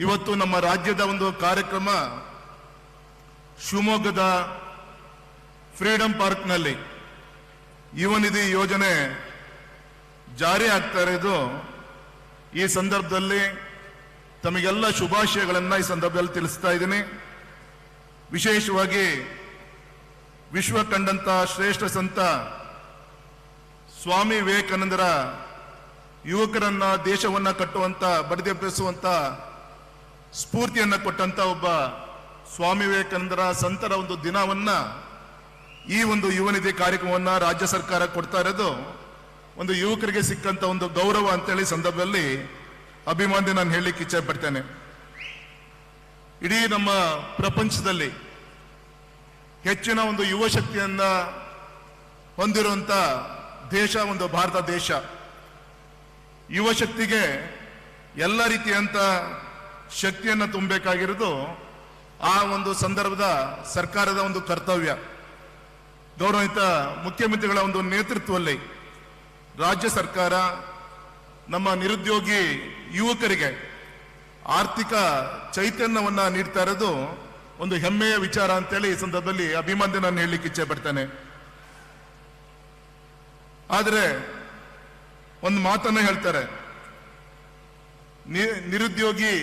ಇವತ್ತು ನಮ್ಮ ರಾಜ್ಯದ ಒಂದು ಕಾರ್ಯಕ್ರಮ ಶಿವಮೊಗ್ಗದ ಫ್ರೀಡಂ ಪಾರ್ಕ್ನಲ್ಲಿ ಯುವ ನಿಧಿ ಯೋಜನೆ ಜಾರಿ ಆಗ್ತಾ ಇರೋದು ಈ ಸಂದರ್ಭದಲ್ಲಿ ತಮಗೆಲ್ಲ ಶುಭಾಶಯಗಳನ್ನು ಈ ಸಂದರ್ಭದಲ್ಲಿ ತಿಳಿಸ್ತಾ ಇದ್ದೀನಿ. ವಿಶೇಷವಾಗಿ ವಿಶ್ವ ಕಂಡಂತ ಶ್ರೇಷ್ಠ ಸಂತ ಸ್ವಾಮಿ ವಿವೇಕಾನಂದರ ಯುವಕರನ್ನ ದೇಶವನ್ನ ಕಟ್ಟುವಂತ ಬಡಿದೆಬ್ಬಿಸುವಂತ ಸ್ಫೂರ್ತಿಯನ್ನ ಕೊಟ್ಟಂತ ಒಬ್ಬ ಸ್ವಾಮಿ ವಿವೇಕಾನಂದರ ಸಂತರ ಒಂದು ದಿನವನ್ನ ಈ ಒಂದು ಯುವ ನಿಧಿ ಕಾರ್ಯಕ್ರಮವನ್ನ ರಾಜ್ಯ ಸರ್ಕಾರ ಕೊಡ್ತಾ ಇರೋದು ಒಂದು ಯುವಕರಿಗೆ ಸಿಕ್ಕಂತ ಒಂದು ಗೌರವ ಅಂತೇಳಿ ಸಂದರ್ಭದಲ್ಲಿ ಅಭಿಮಾನಿ ನಾನು ಹೇಳಲಿಕ್ಕೆ ಇಚ್ಛೆ ಪಡ್ತೇನೆ. ಇಡೀ ನಮ್ಮ ಪ್ರಪಂಚದಲ್ಲಿ ಹೆಚ್ಚಿನ ಒಂದು ಯುವ ಶಕ್ತಿಯನ್ನ ಹೊಂದಿರುವಂತ ದೇಶ ಒಂದು ಭಾರತ ದೇಶ. ಯುವ ಶಕ್ತಿಗೆ ಎಲ್ಲ ರೀತಿಯಂತ ಶಕ್ತಿಯನ್ನು ತುಂಬಬೇಕಾಗಿರೋದು ಆ ಒಂದು ಸಂದರ್ಭದ ಸರ್ಕಾರದ ಒಂದು ಕರ್ತವ್ಯ. ಗೌರವಿತ ಮುಖ್ಯಮಂತ್ರಿಗಳ ಒಂದು ನೇತೃತ್ವದಲ್ಲಿ ರಾಜ್ಯ ಸರ್ಕಾರ ನಮ್ಮ ನಿರುದ್ಯೋಗಿ ಯುವಕರಿಗೆ ಆರ್ಥಿಕ ಚೈತನ್ಯವನ್ನ ನೀಡ್ತಾ ಇರೋದು ಒಂದು ಹೆಮ್ಮೆಯ ವಿಚಾರ ಅಂತೇಳಿ ಈ ಸಂದರ್ಭದಲ್ಲಿ ಅಭಿಮಾನಿ ನಾನು ಹೇಳಲಿಕ್ಕೆ ಇಚ್ಛೆ ಪಡ್ತೇನೆ. ಆದರೆ ಒಂದು ಮಾತನ್ನ ಹೇಳ್ತಾರೆ, ನಿರುದ್ಯೋಗಿ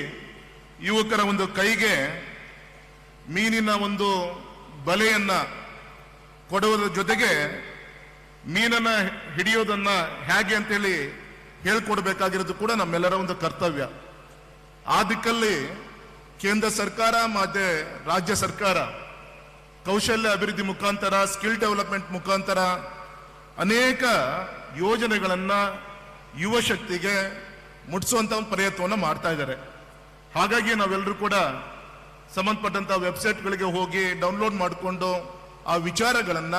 ಯುವಕರ ಒಂದು ಕೈಗೆ ಮೀನಿನ ಒಂದು ಬಲೆಯನ್ನ ಕೊಡುವುದರ ಜೊತೆಗೆ ಮೀನನ್ನ ಹಿಡಿಯೋದನ್ನ ಹೇಗೆ ಅಂತೇಳಿ ಹೇಳ್ಕೊಡ್ಬೇಕಾಗಿರೋದು ಕೂಡ ನಮ್ಮೆಲ್ಲರ ಒಂದು ಕರ್ತವ್ಯ. ಆ ದಿಕ್ಕಲ್ಲಿ ಕೇಂದ್ರ ಸರ್ಕಾರ ಮತ್ತೆ ರಾಜ್ಯ ಸರ್ಕಾರ ಕೌಶಲ್ಯ ಅಭಿವೃದ್ಧಿ ಮುಖಾಂತರ, ಸ್ಕಿಲ್ ಡೆವಲಪ್ಮೆಂಟ್ ಮುಖಾಂತರ ಅನೇಕ ಯೋಜನೆಗಳನ್ನ ಯುವ ಶಕ್ತಿಗೆ ಮುಟ್ಟಿಸುವಂತ ಒಂದು ಪ್ರಯತ್ನವನ್ನು ಮಾಡ್ತಾ ಇದ್ದಾರೆ. ಹಾಗಾಗಿ ನಾವೆಲ್ಲರೂ ಕೂಡ ಸಂಬಂಧಪಟ್ಟಂತ ವೆಬ್ಸೈಟ್ಗಳಿಗೆ ಹೋಗಿ ಡೌನ್ಲೋಡ್ ಮಾಡಿಕೊಂಡು ಆ ವಿಚಾರಗಳನ್ನ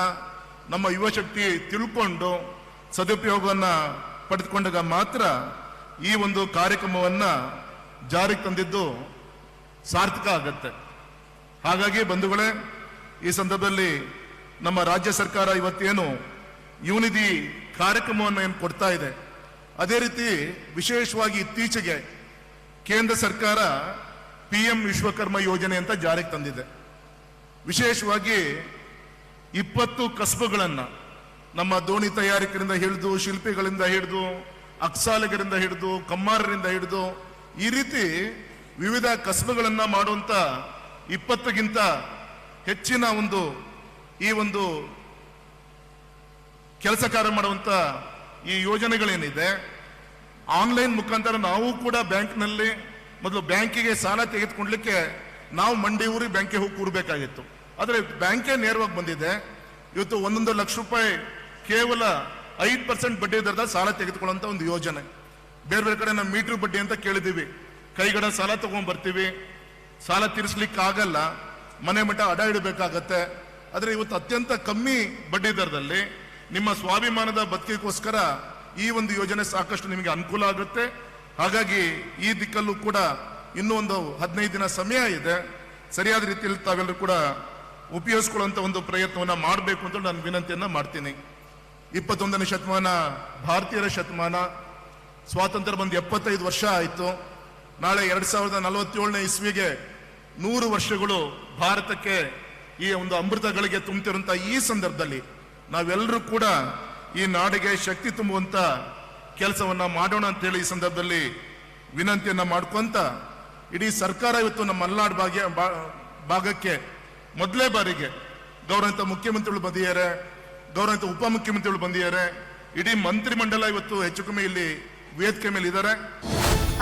ನಮ್ಮ ಯುವ ಶಕ್ತಿ ತಿಳ್ಕೊಂಡು ಸದುಪಯೋಗವನ್ನ ಪಡೆದುಕೊಂಡಾಗ ಮಾತ್ರ ಈ ಒಂದು ಕಾರ್ಯಕ್ರಮವನ್ನ ಜಾರಿಗೆ ತಂದಿದ್ದು ಸಾರ್ಥಕ ಆಗತ್ತೆ. ಹಾಗಾಗಿ ಬಂಧುಗಳೇ, ಈ ಸಂದರ್ಭದಲ್ಲಿ ನಮ್ಮ ರಾಜ್ಯ ಸರ್ಕಾರ ಇವತ್ತೇನು ಯುವ ನಿಧಿ ಕಾರ್ಯಕ್ರಮವನ್ನು ಏನು ಕೊಡ್ತಾ ಇದೆ, ಅದೇ ರೀತಿ ವಿಶೇಷವಾಗಿ ಇತ್ತೀಚೆಗೆ ಕೇಂದ್ರ ಸರ್ಕಾರ PM ವಿಶ್ವಕರ್ಮ ಯೋಜನೆ ಅಂತ ಜಾರಿಗೆ ತಂದಿದೆ. ವಿಶೇಷವಾಗಿ 20 ಕಸಬುಗಳನ್ನ ನಮ್ಮ ದೋಣಿ ತಯಾರಿಕರಿಂದ ಹಿಡಿದು, ಶಿಲ್ಪಿಗಳಿಂದ ಹಿಡಿದು, ಅಕ್ಸಾಲಿಗರಿಂದ ಹಿಡಿದು, ಕಮ್ಮಾರರಿಂದ ಹಿಡಿದು ಈ ರೀತಿ ವಿವಿಧ ಕಸಬುಗಳನ್ನ ಮಾಡುವಂತ 20ಗಿಂತ ಹೆಚ್ಚಿನ ಈ ಒಂದು ಕೆಲಸ ಕಾರ್ಯ ಮಾಡುವಂತ ಈ ಯೋಜನೆಗಳೇನಿದೆ, ಆನ್ಲೈನ್ ಮುಖಾಂತರ ನಾವು ಕೂಡ ಬ್ಯಾಂಕ್ನಲ್ಲಿ ಮೊದಲು ಬ್ಯಾಂಕಿಗೆ ಸಾಲ ತೆಗೆದುಕೊಳ್ಳಲಿಕ್ಕೆ ನಾವು ಮಂಡಿ ಊರಿ ಬ್ಯಾಂಕಿಗೆ ಹೋಗಿ ಕೂಡಬೇಕಾಗಿತ್ತು. ಆದರೆ ಬ್ಯಾಂಕೇ ನೇರವಾಗಿ ಬಂದಿದೆ. ಇವತ್ತು 1 ಲಕ್ಷ ರೂಪಾಯಿ ಕೇವಲ 5% ಬಡ್ಡಿ ದರದಲ್ಲಿ ಸಾಲ ತೆಗೆದುಕೊಳ್ಳುವಂತ ಒಂದು ಯೋಜನೆ. ಬೇರೆ ಬೇರೆ ಕಡೆ ನಾವು ಮೀಟರ್ ಬಡ್ಡಿ ಅಂತ ಕೇಳಿದೀವಿ, ಕೈಗಡ ಸಾಲ ತಗೊಂಡ್ ಬರ್ತೀವಿ, ಸಾಲ ತೀರಿಸ್ಲಿಕ್ಕೆ ಆಗಲ್ಲ, ಮನೆ ಮಠ ಅಡ ಇಡಬೇಕಾಗತ್ತೆ. ಆದ್ರೆ ಇವತ್ತು ಅತ್ಯಂತ ಕಮ್ಮಿ ಬಡ್ಡಿ ದರದಲ್ಲಿ ನಿಮ್ಮ ಸ್ವಾಭಿಮಾನದ ಬದುಕಿಗೋಸ್ಕರ ಈ ಒಂದು ಯೋಜನೆ ಸಾಕಷ್ಟು ನಿಮಗೆ ಅನುಕೂಲ ಆಗುತ್ತೆ. ಹಾಗಾಗಿ ಈ ದಿಕ್ಕಲ್ಲೂ ಕೂಡ ಇನ್ನೂ ಒಂದು 15 ದಿನ ಸಮಯ ಇದೆ. ಸರಿಯಾದ ರೀತಿಯಲ್ಲಿ ತಾವೆಲ್ಲರೂ ಕೂಡ ಉಪಯೋಗಿಸ್ಕೊಳ್ಳುವಂತ ಒಂದು ಪ್ರಯತ್ನವನ್ನ ಮಾಡಬೇಕು ಅಂತ ನಾನು ವಿನಂತಿಯನ್ನ ಮಾಡ್ತೀನಿ. 21ನೇ ಶತಮಾನ ಭಾರತೀಯರ ಶತಮಾನ. ಸ್ವಾತಂತ್ರ್ಯ ಬಂದು 75 ವರ್ಷ ಆಯಿತು. ನಾಳೆ 2047ನೇ ಇಸ್ವಿಗೆ 100 ವರ್ಷಗಳು ಭಾರತಕ್ಕೆ ಈ ಒಂದು ಅಮೃತಗಳಿಗೆ ತುಂಬುತ್ತಿರುವಂತ ಈ ಸಂದರ್ಭದಲ್ಲಿ ನಾವೆಲ್ಲರೂ ಕೂಡ ಈ ನಾಡಿಗೆ ಶಕ್ತಿ ತುಂಬುವಂತ ಕೆಲಸವನ್ನ ಮಾಡೋಣ ಅಂತ ಹೇಳಿ ಈ ಸಂದರ್ಭದಲ್ಲಿ ವಿನಂತಿಯನ್ನ ಮಾಡ್ಕೊಂತ, ಇಡೀ ಸರ್ಕಾರ ಇವತ್ತು ನಮ್ಮ ಮಲೆನಾಡು ಭಾಗಕ್ಕೆ ಮೊದಲೇ ಬಾರಿಗೆ ಗೌರವಿತ ಮುಖ್ಯಮಂತ್ರಿಗಳು ಬಂದಿದ್ದಾರೆ, ಗೌರವಿತ ಉಪಮುಖ್ಯಮಂತ್ರಿಗಳು ಬಂದಿದ್ದಾರೆ, ಇಡೀ ಮಂತ್ರಿಮಂಡಲ ಇವತ್ತು ಹೆಚ್ಚು ಕಮ್ಮಿ ಇಲ್ಲಿ ವೇದಿಕೆ ಮೇಲೆ ಇದ್ದಾರೆ.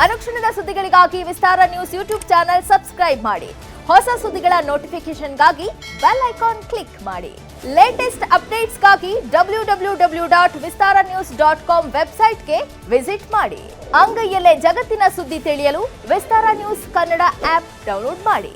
ಅನುಕ್ಷಣದ ಸುದ್ದಿಗಳಿಗಾಗಿ ವಿಸ್ತಾರ ನ್ಯೂಸ್ ಯೂಟ್ಯೂಬ್ ಚಾನೆಲ್ ಸಬ್ಸ್ಕ್ರೈಬ್ ಮಾಡಿ. ಹೊಸ ಸುದ್ದಿಗಳ ನೋಟಿಫಿಕೇಶನ್ಗಾಗಿ ಬೆಲ್ ಐಕಾನ್ ಕ್ಲಿಕ್ ಮಾಡಿ. ಲೇಟೆಸ್ಟ್ ಅಪ್ಡೇಟ್ಸ್ಗಾಗಿ www.vistaranews.com ವೆಬ್ಸೈಟ್ಗೆ ವಿಸಿಟ್ ಮಾಡಿ. ಅಂಗೈಯಲ್ಲೇ ಜಗತ್ತಿನ ಸುದ್ದಿ ತಿಳಿಯಲು ವಿಸ್ತಾರ ನ್ಯೂಸ್ ಕನ್ನಡ ಆಪ್ ಡೌನ್ಲೋಡ್ ಮಾಡಿ.